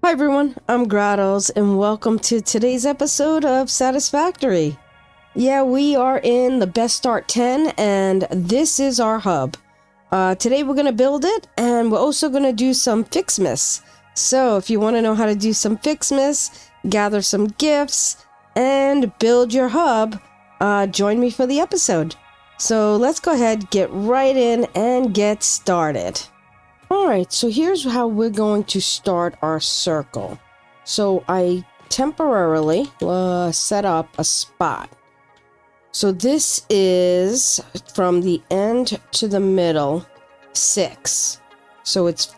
Hi everyone, I'm Grahtles and welcome to today's episode of Satisfactory. Yeah, we are in the Best Start 10 and this is our hub. Today we're going to build it and we're also going to do some Ficsmas. So if you want to know how to do some Ficsmas, gather some gifts, and build your hub, join me for the episode. So let's go ahead, get right in and get started. Alright, so here's how we're going to start our circle. So I temporarily set up a spot. So this is from the end to the middle, 6. So it's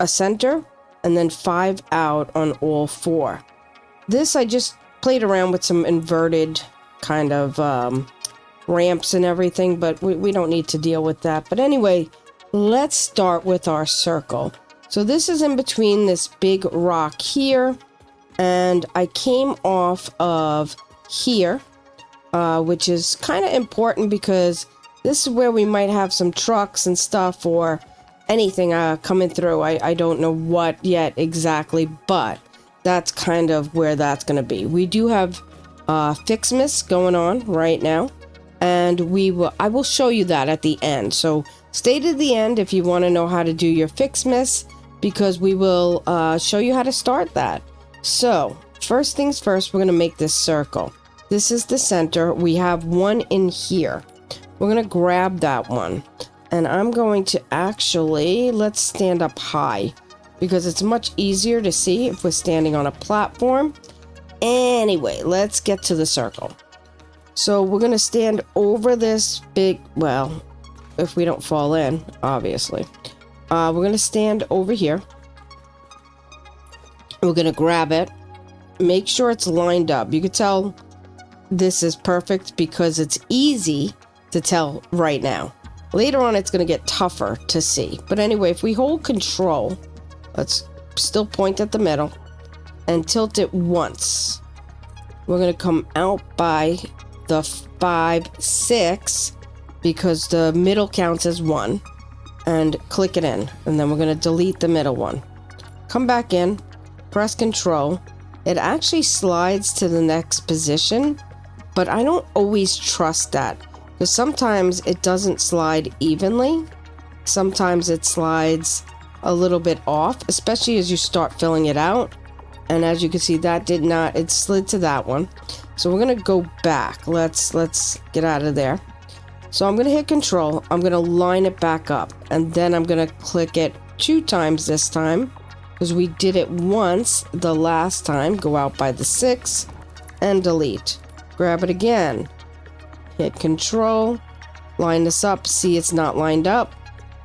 a center and then 5 out on all 4. This I just played around with some inverted kind of ramps and everything, but we don't need to deal with that. But anyway, let's start with our circle. So this is in between this big rock here, and I came off of here, which is kind of important because this is where we might have some trucks and stuff or anything coming through. I don't know what yet exactly, but that's kind of where that's going to be. We do have Ficsmas going on right now, and I will show you that at the end. So stay to the end if you want to know how to do your Ficsmas, because we will show you how to start that. So first things first, we're going to make this circle. This is the center. We have one in here. We're going to grab that one. And I'm going to actually, let's stand up high because it's much easier to see if we're standing on a platform. Anyway, let's get to the circle. So we're going to stand over this big, well, if we don't fall in, obviously. We're going to stand over here. We're going to grab it. Make sure it's lined up. You can tell this is perfect because it's easy to tell right now. Later on, it's going to get tougher to see. But anyway, if we hold control, let's still point at the middle and tilt it once. We're going to come out by the 5, 6, because the middle counts as 1, and click it in, and then we're going to delete the middle one. Come back in, press control. It actually slides to the next position, but I don't always trust that because sometimes it doesn't slide evenly. Sometimes it slides a little bit off, especially as you start filling it out. And as you can see, that did not, it slid to that one. So we're going to go back. Let's get out of there. So I'm going to hit control. I'm going to line it back up, and then I'm going to click it 2 times this time because we did it once the last time. Go out by the 6 and delete. Grab it again. Hit control. Line this up. See, it's not lined up.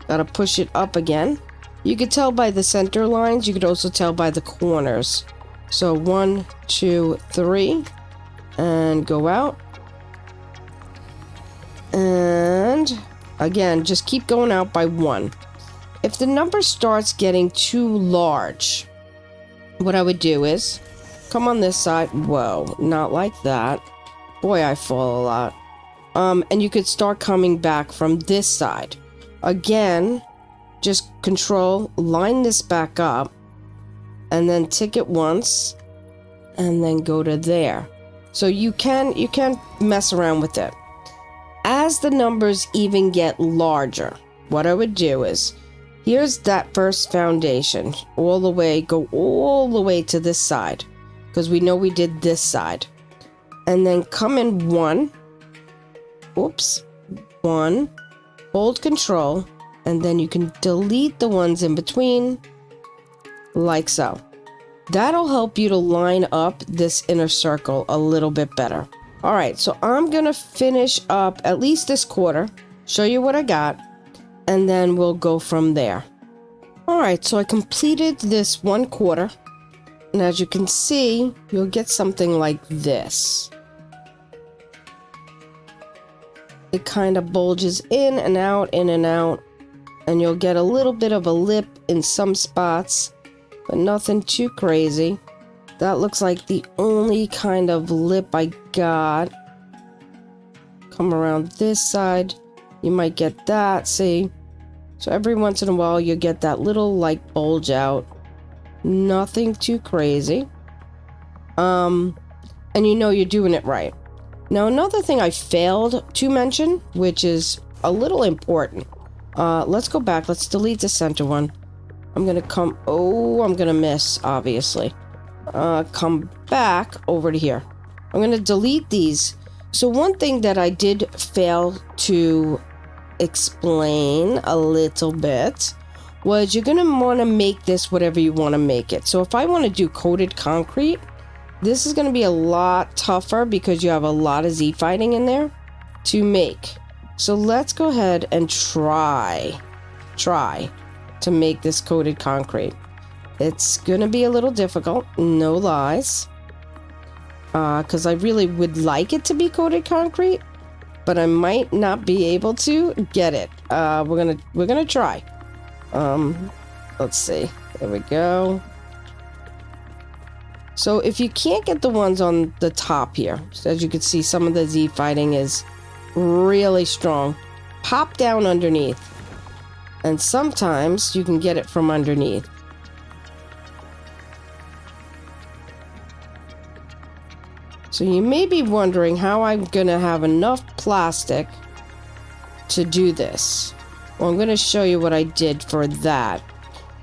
Got to push it up again. You could tell by the center lines. You could also tell by the corners. So 1, 2, 3, and go out. And again, just keep going out by 1. If the number starts getting too large, what I would do is come on this side. Whoa, not like that. Boy, I fall a lot. And you could start coming back from this side. Again, just control, line this back up, and then tick it once, and then go to there. So you can mess around with it. As the numbers even get larger, what I would do is, here's that first foundation, go all the way to this side, because we know we did this side. And then come in 1, 1, hold control, and then you can delete the ones in between, like so. That'll help you to line up this inner circle a little bit better. Alright, so I'm going to finish up at least this quarter, show you what I got, and then we'll go from there. Alright, so I completed this 1 quarter, and as you can see, you'll get something like this. It kind of bulges in and out, and you'll get a little bit of a lip in some spots, but nothing too crazy. That looks like the only kind of lip I got. Come around this side, you might get that, see? So every once in a while you get that little like bulge out. Nothing too crazy. And you know you're doing it right. Now, another thing I failed to mention, which is a little important. Let's go back. Let's delete the center one. I'm gonna come... Oh, I'm gonna miss, obviously. Come back over to here. I'm gonna delete these. So one thing that I did fail to explain a little bit was you're gonna want to make this whatever you want to make it. So if I want to do coated concrete, this is going to be a lot tougher because you have a lot of Z fighting in there to make. So let's go ahead and try to make this coated concrete. It's going to be a little difficult, no lies, because I really would like it to be coated concrete, but I might not be able to get it. We're gonna try. Let's see. There we go. So if you can't get the ones on the top here, as you can see, some of the Z fighting is really strong. Pop down underneath. And sometimes you can get it from underneath. So you may be wondering how I'm gonna have enough plastic to do this. Well, I'm gonna show you what I did for that.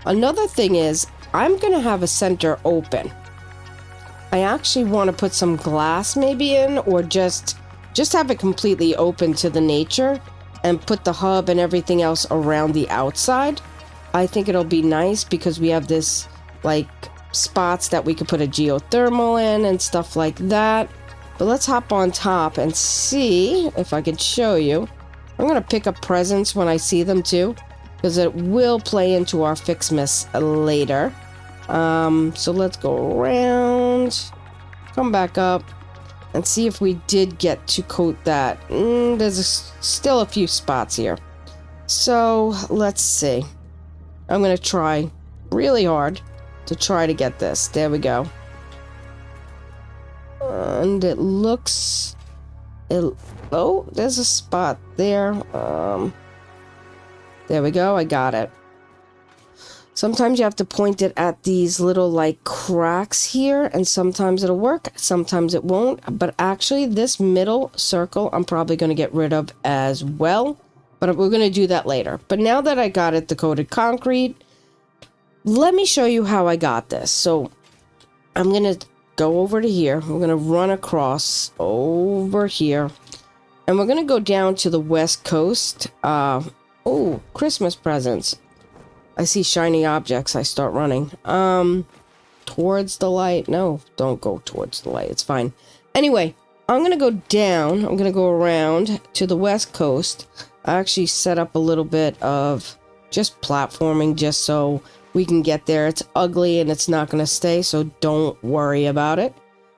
Another thing is, I'm gonna have a center open. I actually want to put some glass maybe in, or just have it completely open to the nature and put the hub and everything else around the outside. I think it'll be nice because we have this like spots that we could put a geothermal in and stuff like that. But let's hop on top and see if I can show you. I'm going to pick up presents when I see them too, because it will play into our Ficsmas later. So let's go around, come back up, and see if we did get to coat that. There's still a few spots here. So let's see. I'm going to try really hard to try to get this. There we go. And it looks... oh, there's a spot there. There we go. I got it. Sometimes you have to point it at these little like cracks here, and sometimes it'll work, sometimes it won't. But actually this middle circle I'm probably going to get rid of as well, but we're going to do that later. But now that I got it, the coated concrete, let me show you how I got this. So I'm going to go over to here. We're going to run across over here, and we're going to go down to the west coast. Oh, Christmas presents. I see shiny objects. I start running. Towards the light. No, don't go towards the light. It's fine. Anyway, I'm going to go down. I'm going to go around to the west coast. I actually set up a little bit of just platforming just so we can get there. It's ugly and it's not going to stay, so don't worry about it.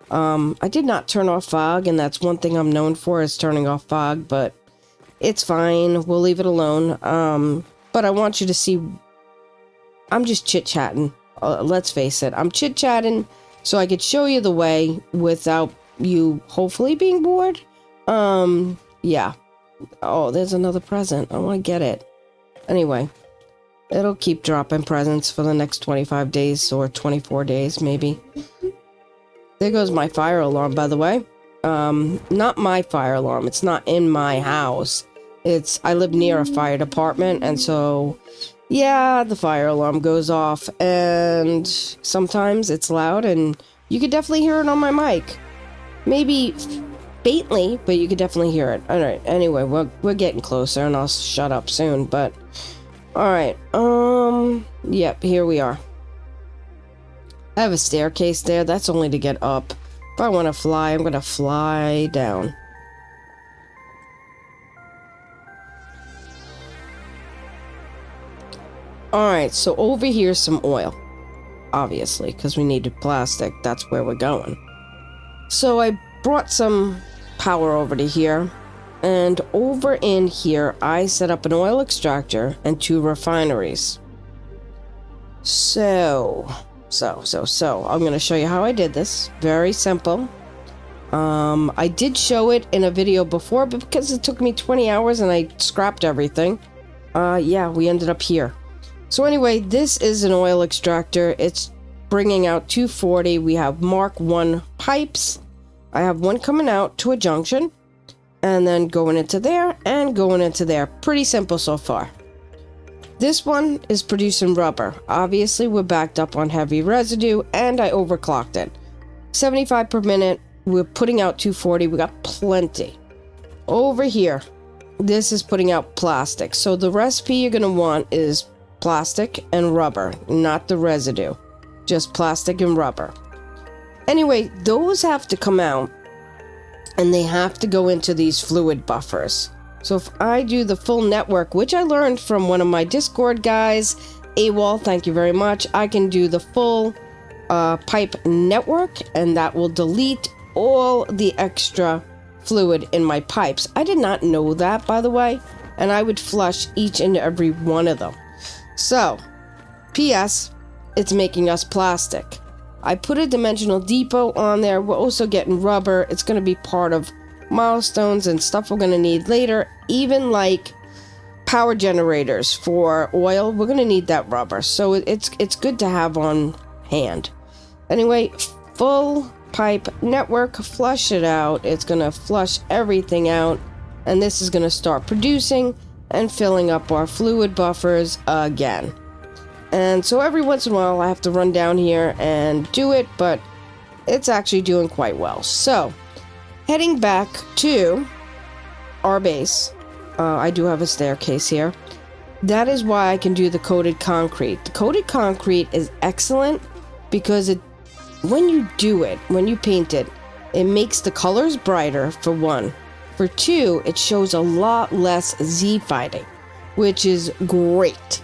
I did not turn off fog, and that's one thing I'm known for is turning off fog, but it's fine. We'll leave it alone. But I want you to see... I'm just chit-chatting. Let's face it. I'm chit-chatting so I could show you the way without you hopefully being bored. Yeah. Oh, there's another present. I want to get it. Anyway, it'll keep dropping presents for the next 25 days or 24 days, maybe. There goes my fire alarm, by the way. Not my fire alarm. It's not in my house. I live near a fire department, and so... yeah, the fire alarm goes off, and sometimes it's loud, and you could definitely hear it on my mic. Maybe faintly, but you could definitely hear it. Alright, anyway, we're getting closer, and I'll shut up soon, but... alright, yep, here we are. I have a staircase there, that's only to get up. If I want to fly, I'm gonna fly down. Alright, so over here's some oil. Obviously, because we needed plastic. That's where we're going. So I brought some power over to here. And over in here, I set up an oil extractor and 2 refineries. So, I'm going to show you how I did this. Very simple. I did show it in a video before, but because it took me 20 hours and I scrapped everything, yeah, we ended up here. So anyway, this is an oil extractor. It's bringing out 240. We have Mark 1 pipes. I have one coming out to a junction, and then going into there and going into there. Pretty simple so far. This one is producing rubber. Obviously, we're backed up on heavy residue, and I overclocked it. 75 per minute. We're putting out 240. We got plenty. Over here, this is putting out plastic. So the recipe you're going to want is plastic and rubber, not the residue. Just plastic and rubber. Anyway, those have to come out, and they have to go into these fluid buffers. So if I do the full network, which I learned from one of my Discord guys, AWOL, thank you very much, I can do the full pipe network, and that will delete all the extra fluid in my pipes. I did not know that, by the way, and I would flush each and every one of them. So, P.S., it's making us plastic. I put a dimensional depot on there. We're also getting rubber. It's going to be part of milestones and stuff we're going to need later. Even like power generators for oil, we're going to need that rubber. So it's good to have on hand. Anyway, full pipe network, flush it out. It's going to flush everything out. And this is going to start producing and filling up our fluid buffers again. And so every once in a while I have to run down here and do it, but it's actually doing quite well. So, heading back to our base, I do have a staircase here. That is why I can do the coated concrete. The coated concrete is excellent because when you do it, when you paint it, it makes the colors brighter, for one. For two, it shows a lot less Z-fighting, which is great.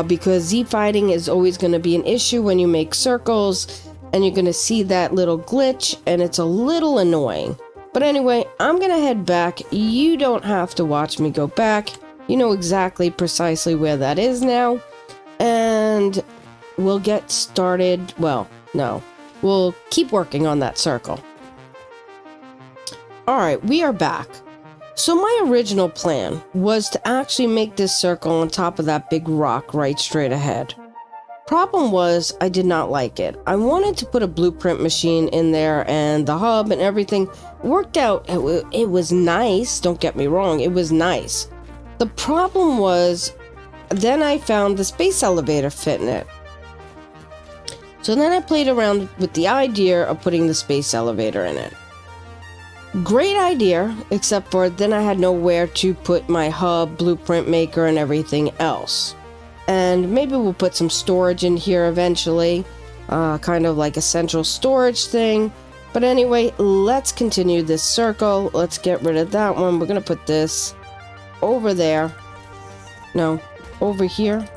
Because Z-fighting is always going to be an issue when you make circles, and you're going to see that little glitch, and it's a little annoying. But anyway, I'm going to head back. You don't have to watch me go back. You know exactly precisely where that is now. And we'll get started. Well, no. We'll keep working on that circle. Alright, we are back. So my original plan was to actually make this circle on top of that big rock right straight ahead. Problem was, I did not like it. I wanted to put a blueprint machine in there, and the hub and everything worked out. It was nice, don't get me wrong, it was nice. The problem was, then I found the space elevator fit in it. So then I played around with the idea of putting the space elevator in it. Great idea, except for then I had nowhere to put my hub, blueprint maker, and everything else. And maybe we'll put some storage in here eventually, kind of like a central storage thing. But anyway, let's continue this circle. Let's get rid of that one. We're going to put this over there. No, over here.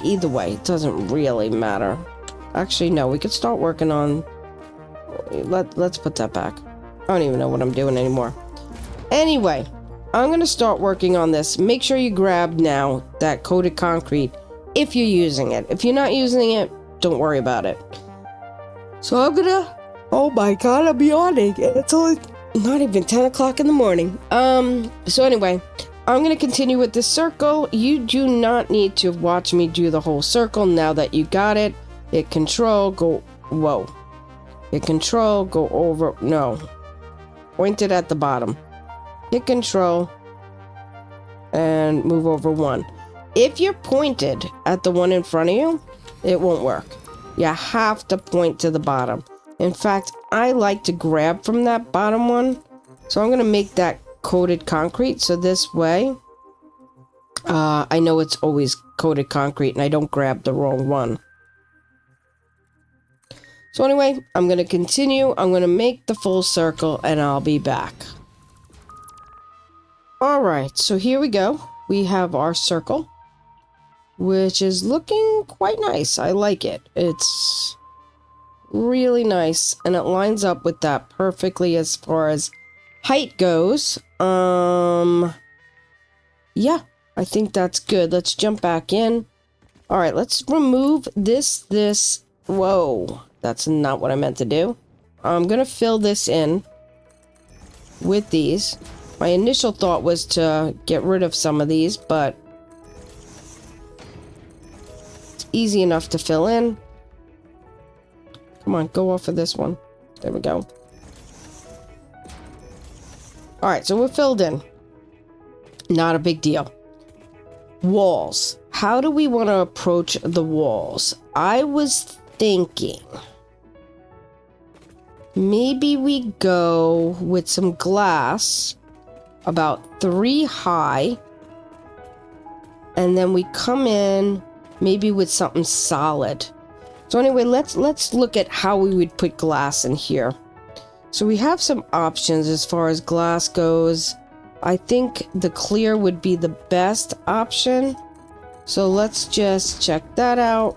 Either way, it doesn't really matter. Actually, no, we could start working on... Let's put that back. I don't even know what I'm doing anymore. Anyway, I'm going to start working on this. Make sure you grab now that coated concrete if you're using it. If you're not using it, don't worry about it. So I'm going to... Oh my god, I'm yawning. It's only not even 10 o'clock in the morning. So anyway, I'm going to continue with this circle. You do not need to watch me do the whole circle now that you got it. Hit control, go... Whoa. Hit control, go over... No. Point it at the bottom. Hit control and move over one. If you're pointed at the one in front of you, it won't work. You have to point to the bottom. In fact, I like to grab from that bottom one. So I'm going to make that coated concrete. So this way, I know it's always coated concrete and I don't grab the wrong one. So anyway, I'm going to continue. I'm going to make the full circle and I'll be back. Alright, so here we go. We have our circle, which is looking quite nice. I like it. It's really nice and it lines up with that perfectly as far as height goes. Yeah, I think that's good. Let's jump back in. Alright, let's remove this. Whoa. That's not what I meant to do. I'm going to fill this in with these. My initial thought was to get rid of some of these, but it's easy enough to fill in. Come on, go off of this one. There we go. Alright, so we're filled in. Not a big deal. Walls. How do we want to approach the walls? I was thinking maybe we go with some glass about 3 high, and then we come in maybe with something solid. So anyway, let's look at how we would put glass in here. So we have some options as far as glass goes. I think the clear would be the best option. So let's just check that out.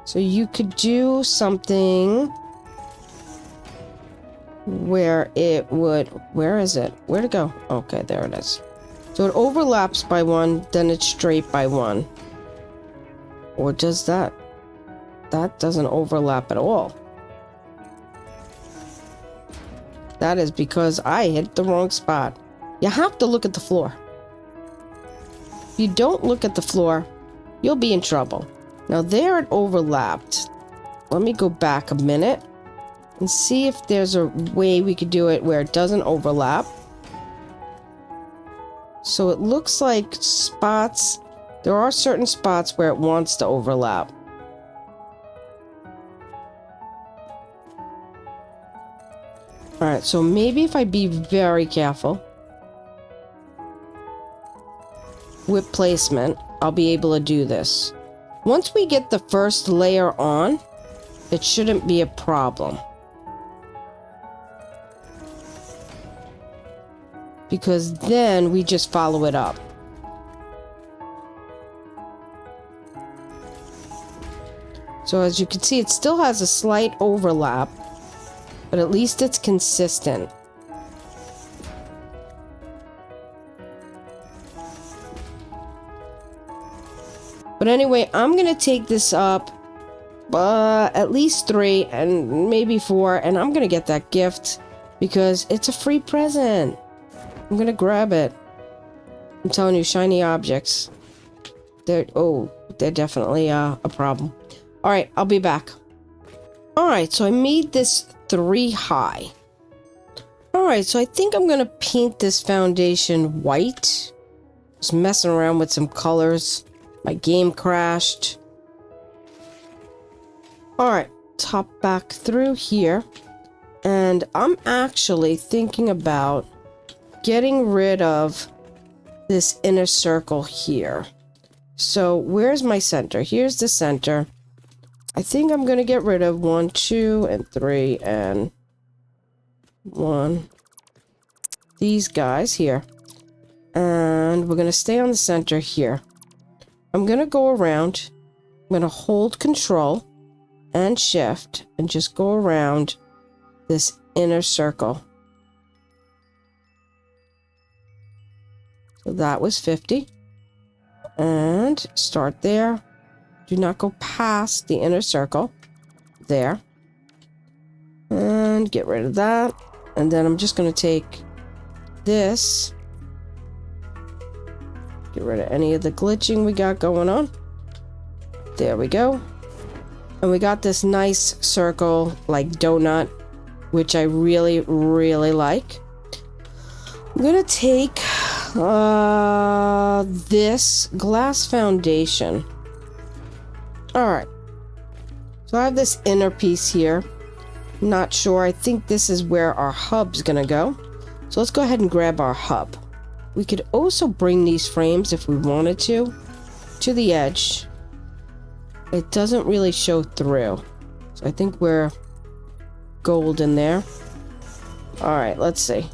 So you could do something where it would... Where is it? Where'd it go? Okay, there it is. So it overlaps by 1, then it's straight by 1. Or does that? That doesn't overlap at all. That is because I hit the wrong spot. You have to look at the floor. If you don't look at the floor, you'll be in trouble. Now there it overlapped. Let me go back a minute and see if there's a way we could do it where it doesn't overlap. So it looks like spots, there are certain spots where it wants to overlap. Alright, so maybe if I be very careful with placement, I'll be able to do this. Once we get the first layer on, it shouldn't be a problem. Because then we just follow it up. So as you can see, it still has a slight overlap, but at least it's consistent. But anyway, I'm gonna take this up at least 3 and maybe 4, and I'm gonna get that gift because it's a free present. I'm gonna grab it. I'm telling you, shiny objects. They're definitely a problem. Alright, I'll be back. Alright, so I made this 3 high. Alright, so I think I'm gonna paint this foundation white. Just messing around with some colors. My game crashed. Alright, top back through here. And I'm actually thinking about getting rid of this inner circle here. So where's my center? Here's the center. I think I'm going to get rid of 1, 2, and 3, and 1. These guys here. And we're going to stay on the center here. I'm going to go around. I'm going to hold Control and Shift and just go around this inner circle. So that was 50. And start there. Do not go past the inner circle. There. And get rid of that. And then I'm just going to take this. Get rid of any of the glitching we got going on. There we go. And we got this nice circle, like donut, which I really, really like. I'm going to take this glass foundation. Alright. So I have this inner piece here. Not sure. I think this is where our hub's going to go. So let's go ahead and grab our hub. We could also bring these frames, if we wanted to the edge. It doesn't really show through. So I think we're golden there. Alright, let's see.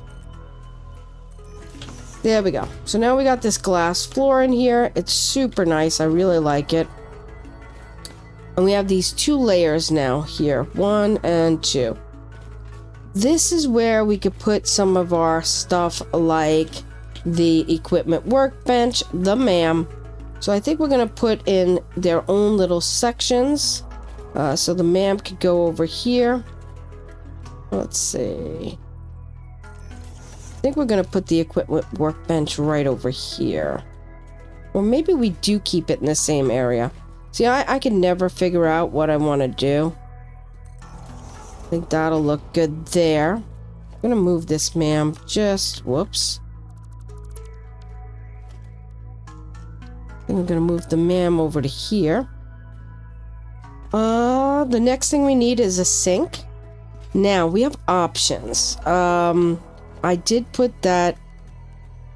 There we go. So now we got this glass floor in here. It's super nice. I really like it. And we have these 2 layers now here. 1 and 2. This is where we could put some of our stuff like the equipment workbench, the MAM. So I think we're going to put in their own little sections. So the MAM could go over here. Let's see. I think we're going to put the equipment workbench right over here. Or maybe we do keep it in the same area. See, I can never figure out what I want to do. I think that'll look good there. I'm gonna move this man just... Whoops. I think I'm gonna move the man over to here. The next thing we need is a sink. Now, we have options. I did put that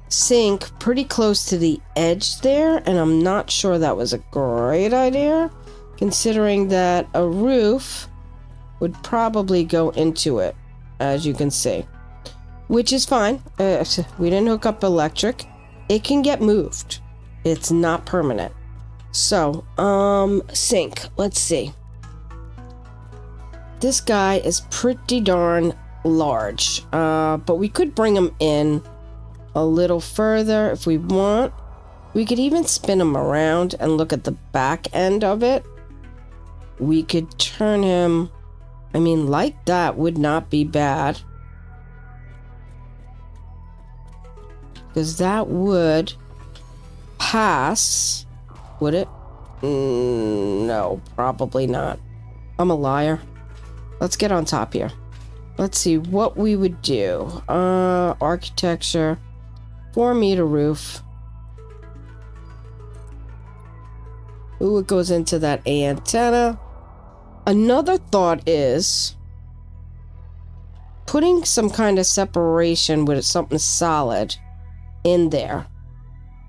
sink pretty close to the edge there, and I'm not sure that was a great idea, considering that a roof would probably go into it, as you can see. Which is fine. We didn't hook up electric. It can get moved. It's not permanent. So, sink. Let's see. This guy is pretty darn large, but we could bring him in a little further if we want. We could even spin him around and look at the back end of it. We could turn him, I mean, like that would not be bad. Because that would pass, would it? No, probably not. I'm a liar. Let's get on top here. Let's see what we would do. Architecture, 4-meter roof. Ooh, it goes into that antenna. Another thought is putting some kind of separation with something solid in there.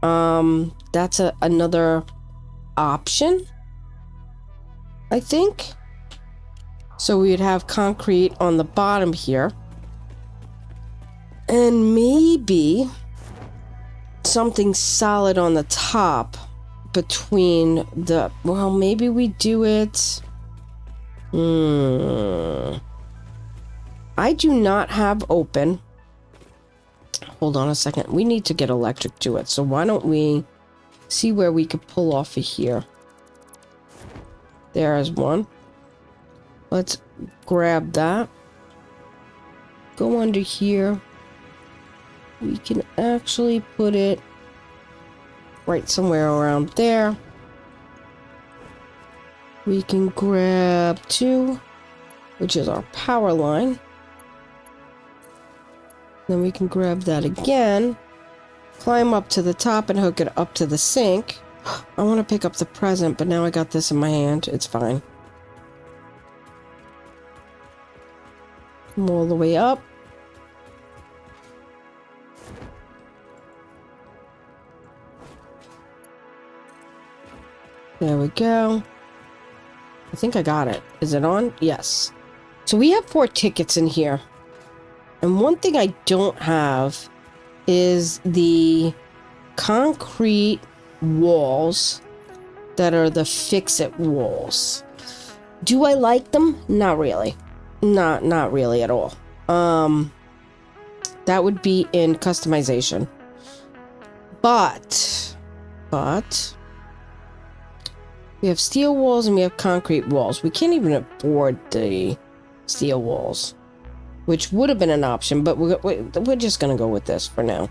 That's another option, I think. So we'd have concrete on the bottom here. And maybe something solid on the top between the... Well, maybe we do it... I do not have open. Hold on a second. We need to get electric to it. So why don't we see where we could pull off of here. There is one. Let's grab that. Go under here. We can actually put it right somewhere around there. We can grab 2, which is our power line. Then we can grab that again, climb up to the top and hook it up to the sink. I want to pick up the present, but now I got this in my hand. It's fine. Come all the way up. There we go. I think I got it. Is it on? Yes. So we have 4 tickets in here. And one thing I don't have is the concrete walls that are the fix-it walls. Do I like them? Not really. Not really at all. That would be in customization. But we have steel walls and we have concrete walls. We can't even afford the steel walls, which would have been an option, but we're just gonna go with this for now.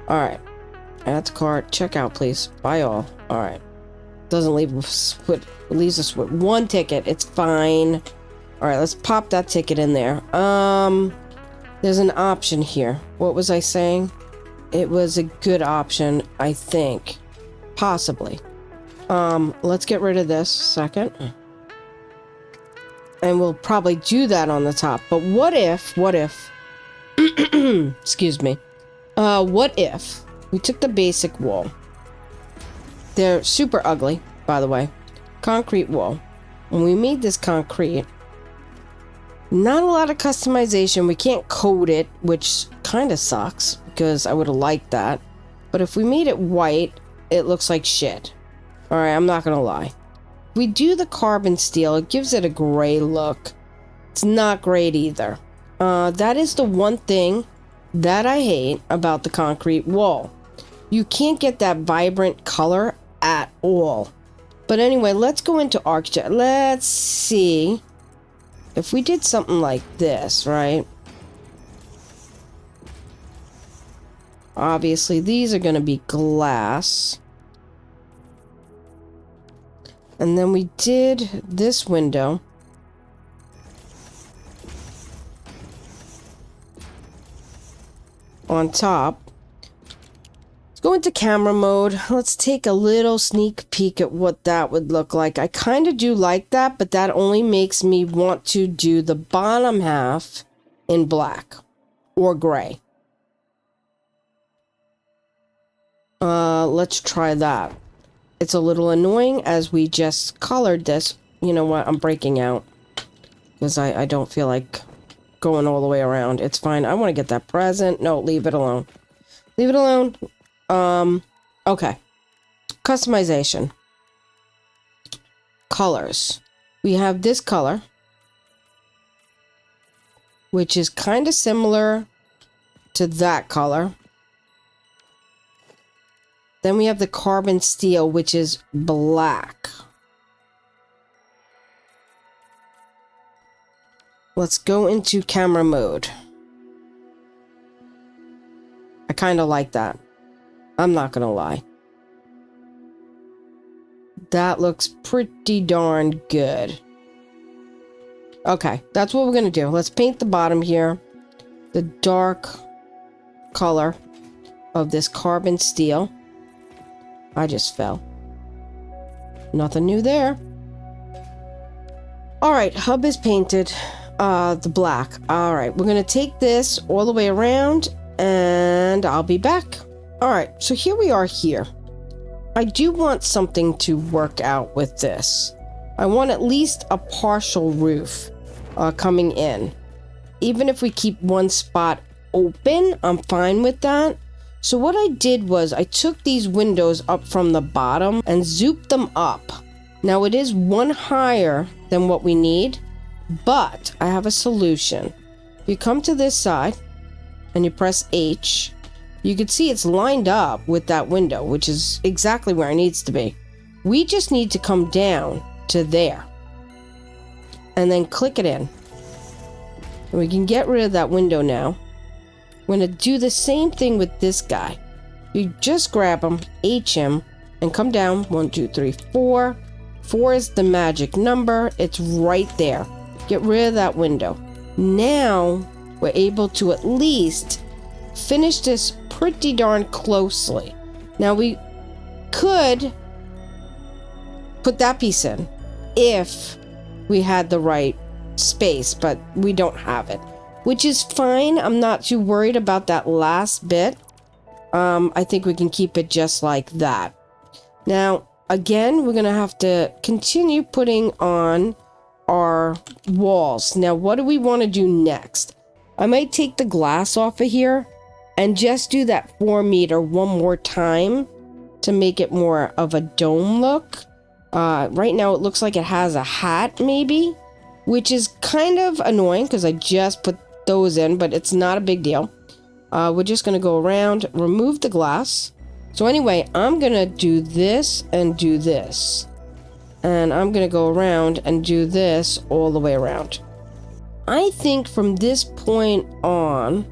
All right, add to cart. Check out, please. Buy all. All right. Doesn't leave us with, leaves us with 1 ticket. It's fine. All right, let's pop that ticket in there. There's an option here. What was I saying? It was a good option, I think. Possibly. Let's get rid of this second. And we'll probably do that on the top. But what if, excuse me. What if we took the basic wall? They're super ugly, by the way. Concrete wall. When we made this concrete, not a lot of customization. We can't coat it, which kind of sucks because I would have liked that. But if we made it white, it looks like shit. Alright, I'm not gonna lie. If we do the carbon steel, it gives it a gray look. It's not great either. That is the one thing that I hate about the concrete wall. You can't get that vibrant color at all. But anyway, let's go into architecture. Let's see. If we did something like this, right? Obviously, these are going to be glass. And then we did this window. On top. Let's go into camera mode. Let's take a little sneak peek at what that would look like. I kind of do like that, but that only makes me want to do the bottom half in black or gray. Let's try that. It's a little annoying as we just colored this. You know what? I'm breaking out because I don't feel like going all the way around. It's fine. I want to get that present. No, leave it alone. Leave it alone. Okay. Customization. Colors. We have this color, which is kind of similar to that color. Then we have the carbon steel, which is black. Let's go into camera mode. I kind of like that. I'm not gonna lie. That looks pretty darn good. Okay, that's what we're gonna do. Let's paint the bottom here. The dark color of this carbon steel. I just fell. Nothing new there. Alright, hub is painted. The black. Alright, we're gonna take this all the way around and I'll be back. Alright, so here we are here. I do want something to work out with this. I want at least a partial roof coming in. Even if we keep one spot open, I'm fine with that. So what I did was I took these windows up from the bottom and zooped them up. Now it is one higher than what we need, but I have a solution. You come to this side and you press H. You can see it's lined up with that window, which is exactly where it needs to be. We just need to come down to there and then click it in. And we can get rid of that window now. We're going to do the same thing with this guy. You just grab him, H him, and come down. 1, 2, 3, 4. 4 is the magic number. It's right there. Get rid of that window. Now, we're able to at least finish this pretty darn closely. Now, we could put that piece in if we had the right space, but we don't have it. Which is fine. I'm not too worried about that last bit. I think we can keep it just like that. Now, again, we're going to have to continue putting on our walls. Now, what do we want to do next? I might take the glass off of here and just do that 4 meter one more time to make it more of a dome look. Right now, it looks like it has a hat, maybe, which is kind of annoying because I just put those in, but it's not a big deal. We're just going to go around, remove the glass. So anyway, I'm going to do this and do this. And I'm going to go around and do this all the way around. I think from this point on,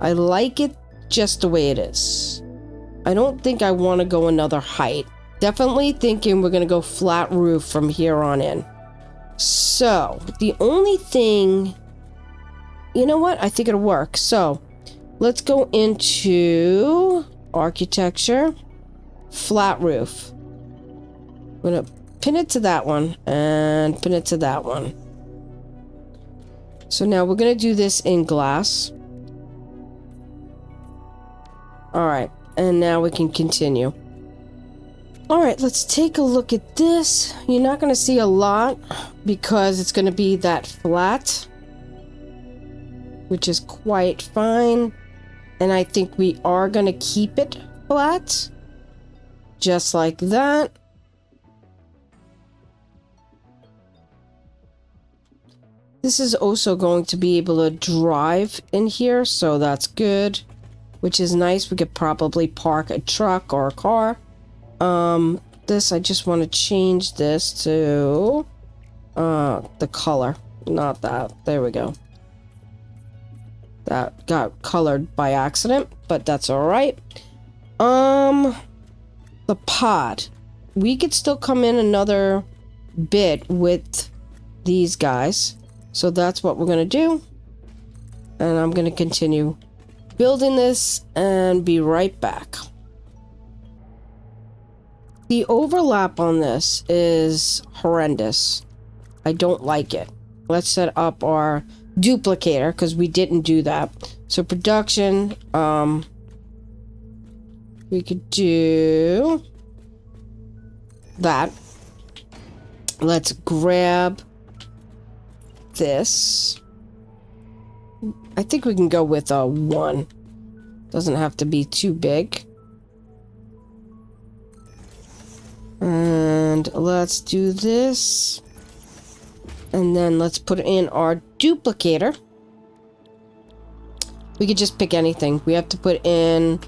I like it just the way it is. I don't think I want to go another height. Definitely thinking we're going to go flat roof from here on in. So, the only thing... You know what? I think it'll work. So, let's go into architecture, flat roof. I'm going to pin it to that one and pin it to that one. So now we're going to do this in glass. Alright, and now we can continue. Alright, let's take a look at this. You're not going to see a lot because it's going to be that flat, which is quite fine. And I think we are going to keep it flat. Just like that. This is also going to be able to drive in here, so that's good. Which is nice. We could probably park a truck or a car. This, I just want to change this to the color. Not that. There we go. That got colored by accident, but that's alright. The pod. we could still come in another bit with these guys. So that's what we're going to do. And I'm going to continue building this and be right back. The overlap on this is horrendous. I don't like it. Let's set up our duplicator because we didn't do that. So production, we could do that. Let's grab this. I think we can go with a 1. Doesn't have to be too big. And let's do this. And then let's put in our duplicator. We could just pick anything. We have to put in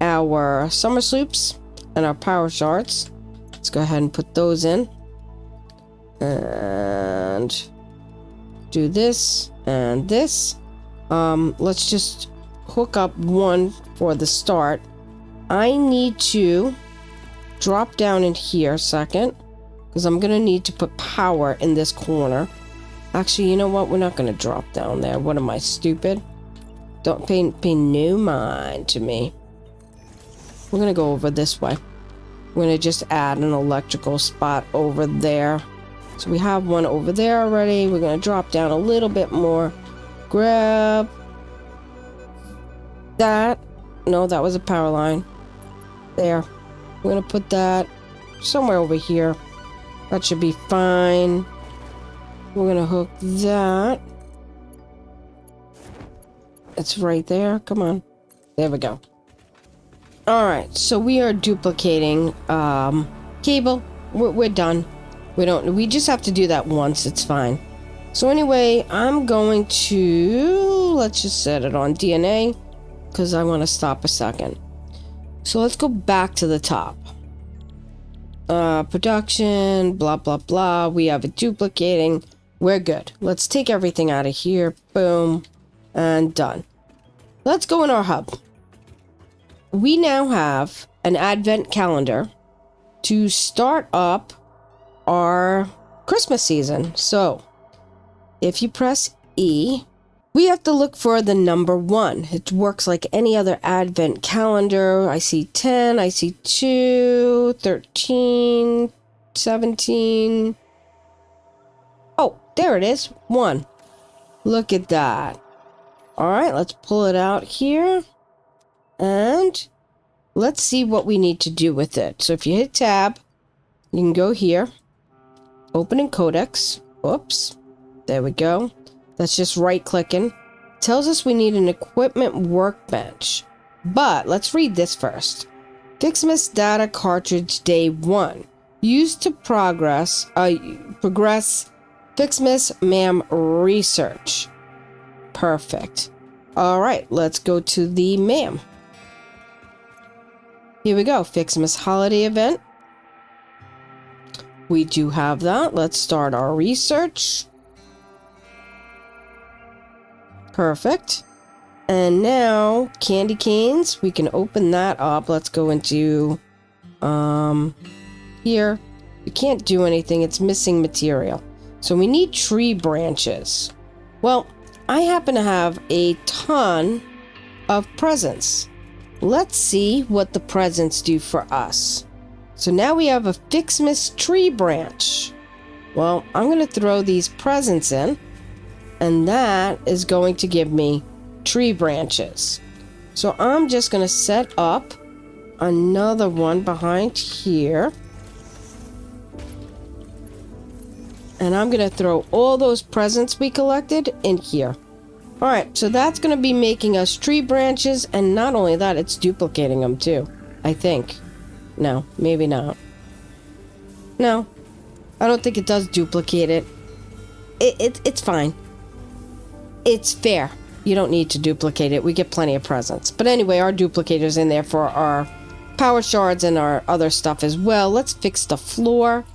our summer sloops and our power shards. Let's go ahead and put those in. And do this and this. Let's just hook up 1 for the start. I need to drop down in here a second because I'm gonna need to put power in this corner. Actually, you know what? We're not gonna drop down there. What am I, stupid? Don't pay no mind to me. We're gonna go over this way. We're gonna just add an electrical spot over there. So we have one over there already. We're gonna drop down a little bit more. Grab that. No, that was a power line. There. We're gonna put that somewhere over here. That should be fine. We're gonna hook that. It's right there. Come on. There we go. Alright, so we are duplicating cable. We're done. We just have to do that once. It's fine. So anyway, I'm going to, let's just set it on DNA because I want to stop a second. So let's go back to the top. Production, blah, blah, blah. We have it duplicating. We're good. Let's take everything out of here. Boom. And done. Let's go in our hub. We now have an advent calendar to start up our Christmas season. So if you press E, we have to look for the number 1. It works like any other advent calendar. I see 10, I see 2, 13, 17. Oh, there it is. 1. Look at that. All right, let's pull it out here. And let's see what we need to do with it. So if you hit tab, you can go here. Open in codex. Oops. There we go. That's just right-clicking. Tells us we need an equipment workbench. But let's read this first. Ficsmas data cartridge day 1. Used to progress Ficsmas MAM research. Perfect. All right, let's go to the MAM. Here we go. Ficsmas holiday event. We do have that. Let's start our research. Perfect. And now candy canes, we can open that up. Let's go into here. We can't do anything. It's missing material. So we need tree branches. Well, I happen to have a ton of presents. Let's see what the presents do for us. So now we have a Ficsmas tree branch. Well, I'm going to throw these presents in. And that is going to give me tree branches. So I'm just going to set up another one behind here. And I'm going to throw all those presents we collected in here. Alright, so that's going to be making us tree branches. And not only that, it's duplicating them too. I think. No, maybe not. No, I don't think it does duplicate it. It's fine. It's fair. You don't need to duplicate it. We get plenty of presents. But anyway, our duplicator's in there for our power shards and our other stuff as well. Let's fix the floor.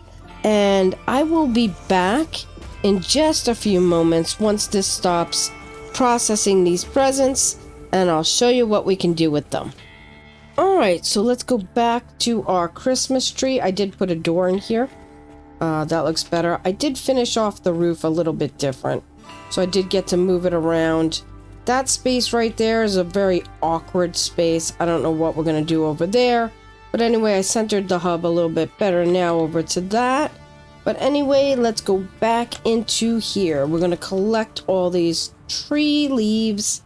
And I will be back in just a few moments once this stops processing these presents. And I'll show you what we can do with them. All Alright, so let's go back to our Christmas tree. I did put a door in here. That looks better. I did finish off the roof a little bit different. So I did get to move it around. That space right there is a very awkward space. I don't know what we're going to do over there. But anyway, I centered the hub a little bit better now over to that. But anyway, let's go back into here. We're going to collect all these tree leaves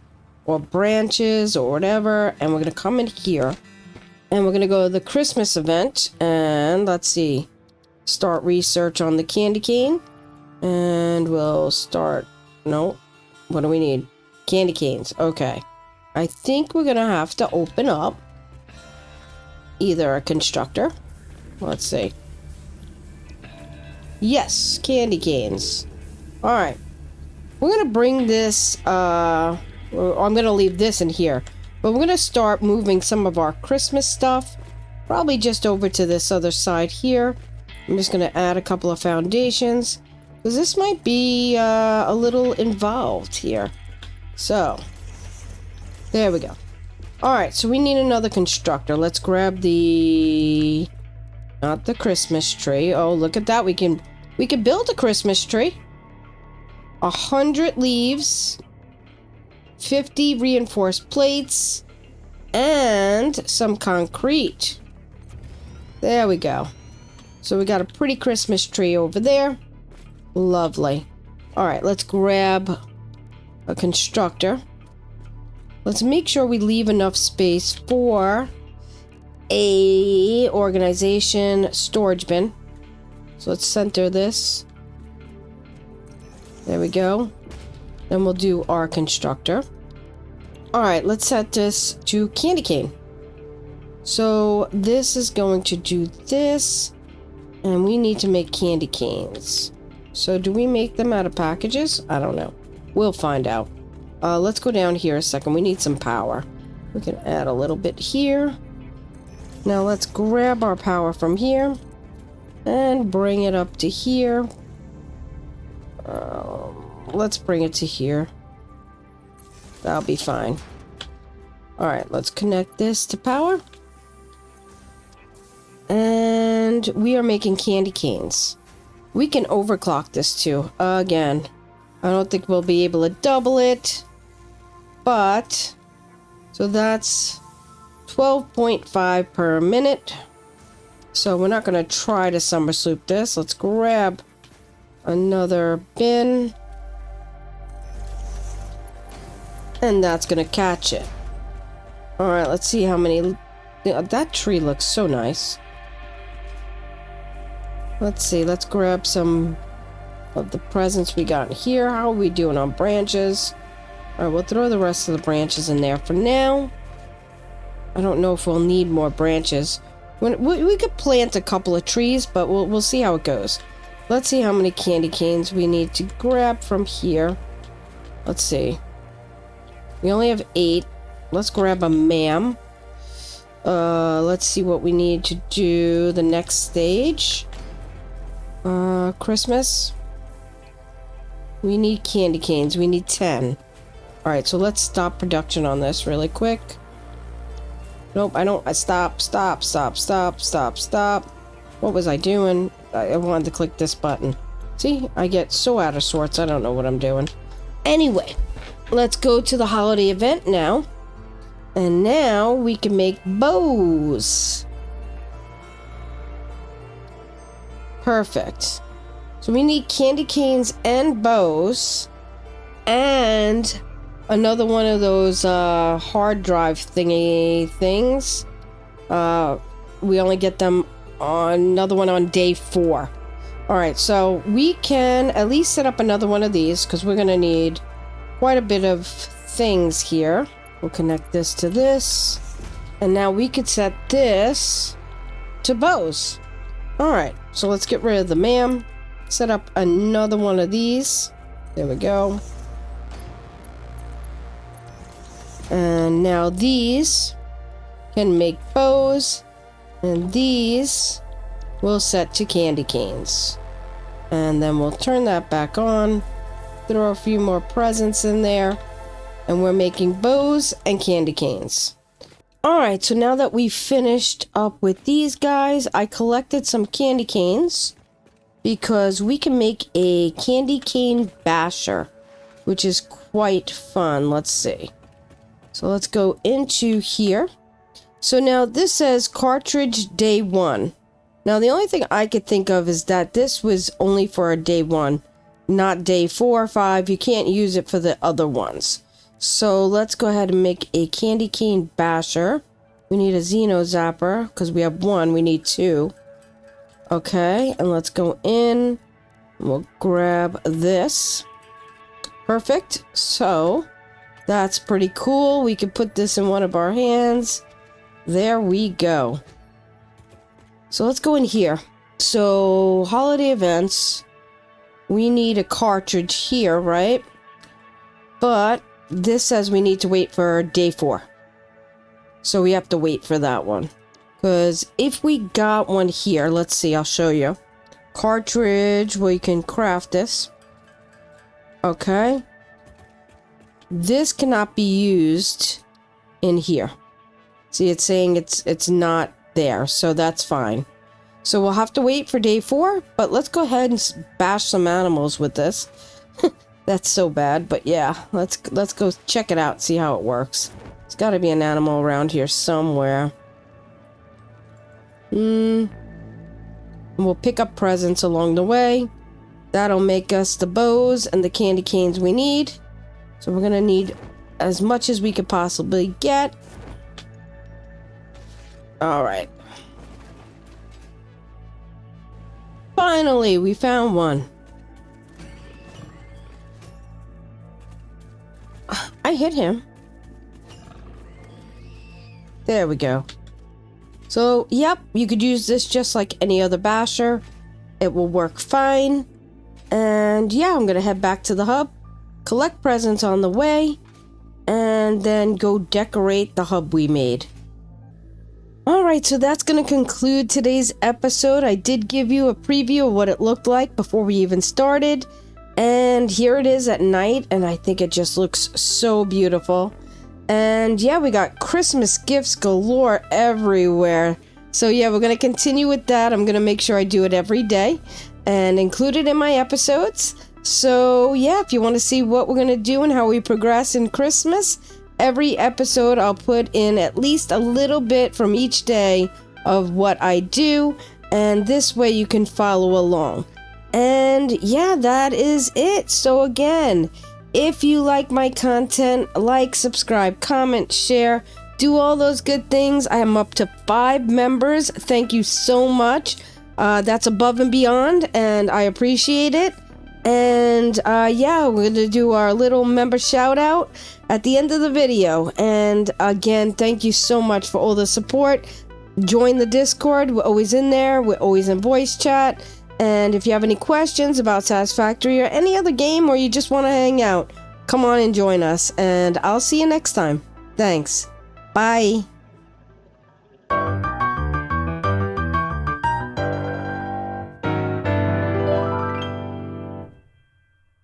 or branches or whatever. And we're going to come in here. And we're going to go to the Christmas event. And let's see. Start research on the candy cane. And we'll start... No. What do we need? Candy canes. Okay. I think we're going to have to open up either a constructor. Let's see. Yes, candy canes. Alright. We're going to bring this... I'm going to leave this in here. But we're going to start moving some of our Christmas stuff. Probably just over to this other side here. I'm just going to add a couple of foundations. Because this might be a little involved here. So, there we go. Alright, so we need another constructor. Let's grab the... Not the Christmas tree. Oh, look at that. We can build a Christmas tree. 100 leaves. 50 reinforced plates. And some concrete. There we go. So we got a pretty Christmas tree over there. Lovely. Alright, let's grab a constructor. Let's make sure we leave enough space for a organization storage bin. So let's center this. There we go. Then we'll do our constructor. Alright, let's set this to candy cane. So this is going to do this. And we need to make candy canes. So do we make them out of packages? I don't know. We'll find out. Let's go down here a second. We need some power. We can add a little bit here. Now let's grab our power from here. And bring it up to here. Let's bring it to here. That'll be fine. Alright, let's connect this to power. And we are making candy canes. We can overclock this too. Again, I don't think we'll be able to double it. But, so that's 12.5 per minute. So we're not going to try to summer sloop this. Let's grab another bin. And that's going to catch it. Alright, let's see how many... That tree looks so nice. Let's see, let's grab some of the presents we got here. How are we doing on branches? Alright, we'll throw the rest of the branches in there for now. I don't know if we'll need more branches. We could plant a couple of trees, but we'll see how it goes. Let's see how many candy canes we need to grab from here. Let's see. We only have 8. Let's grab a ma'am. Let's see what we need to do the next stage. Christmas. We need candy canes. We need 10. Alright, so let's stop production on this really quick. Nope, I don't. Stop. What was I doing? I wanted to click this button. See, I get so out of sorts. I don't know what I'm doing. Anyway, let's go to the holiday event now. And now we can make bows. Perfect. So we need candy canes and bows. And another one of those hard drive thingy things. We only get them on another one on day 4. Alright, so we can at least set up another one of these because we're going to need quite a bit of things here. We'll connect this to this. And now we could set this to bows. Alright, so let's get rid of the ma'am. Set up another one of these. There we go. And now these can make bows. And these we'll set to candy canes. And then we'll turn that back on. Throw a few more presents in there. And we're making bows and candy canes. Alright, so now that we've finished up with these guys, I collected some candy canes because we can make a candy cane basher, which is quite fun. Let's see. So let's go into here. So now this says cartridge day 1. Now the only thing I could think of is that this was only for a day 1, not day 4 or 5. You can't use it for the other ones. So let's go ahead and make a candy cane basher. We need a Xeno Zapper because we have 1, we need 2. Okay, and let's go in. We'll grab this. Perfect. So that's pretty cool. We can put this in one of our hands. There we go. So let's go in here. So holiday events. We need a cartridge here, right? But this says we need to wait for day 4. So we have to wait for that one. Because if we got one here, let's see, I'll show you. Cartridge, we can craft this. Okay. This cannot be used in here. See, it's saying it's not there, so that's fine. So we'll have to wait for day 4, but let's go ahead and bash some animals with this. That's so bad, but yeah, let's go check it out, see how it works. There's got to be an animal around here somewhere. And we'll pick up presents along the way. That'll make us the bows and the candy canes we need. So we're gonna need as much as we could possibly get. Alright. Finally, we found one. I hit him. There we go. So, yep, you could use this just like any other basher. It will work fine. And yeah, I'm gonna head back to the hub, collect presents on the way, and then go decorate the hub we made. Alright, so that's going to conclude today's episode. I did give you a preview of what it looked like before we even started. And here it is at night, and I think it just looks so beautiful. And yeah, we got Christmas gifts galore everywhere. So yeah, we're going to continue with that. I'm going to make sure I do it every day and include it in my episodes. So yeah, if you want to see what we're going to do and how we progress in Christmas, every episode I'll put in at least a little bit from each day of what I do, and this way you can follow along. And yeah, that is it. So again, if you like my content, like, subscribe, comment, share, do all those good things. I am up to 5 members. Thank you so much. That's above and beyond, and I appreciate it. And yeah, we're gonna do our little member shout out at the end of the video. And again, thank you so much for all the support. Join the Discord. We're always in there. We're always in voice chat. And if you have any questions about Satisfactory or any other game, or you just want to hang out, come on and join us. And I'll see you next time. Thanks. Bye.